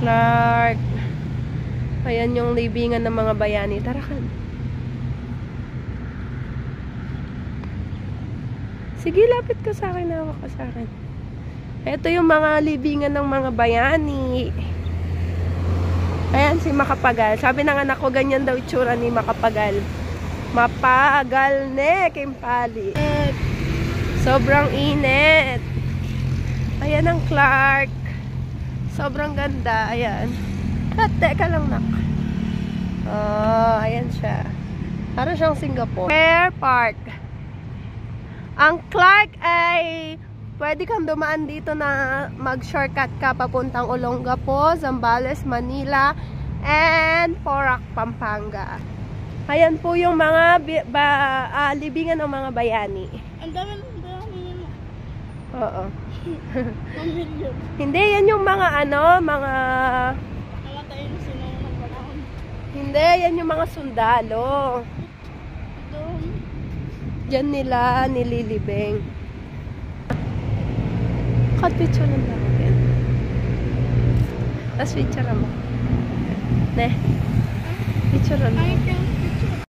Clark. Ayan yung libingan ng mga bayani. Tara ka. Sige, lapit ka sa akin. Hawak ka sa akin. Ito yung mga libingan ng mga bayani. Ayan si Makapagal. Sabi ng anak ko, ganyan daw itsura ni Makapagal. Mapagal ne, Kimpali. Sobrang init. Ayan ang Clark. Sobrang ganda. Ayan. Teka lang, nak. Oh, ayan siya. Para siyang Singapore. Fair Park. Ang Clark ay pwede kang dumaan dito na mag-shortcut ka papuntang Olongapo, Zambales, Manila, and Porac, Pampanga. Ayan po yung mga libingan ng mga bayani. Ang dami ng bayani yun. Oo. Pamilyo. Hindi, yan yung mga mga... Namatayin na sila ng panahon. Hindi, yan yung mga sundalo. Doon. Diyan nila nililibing. Cut picture lang natin. Tapos picture mo. Ne. Picture lang.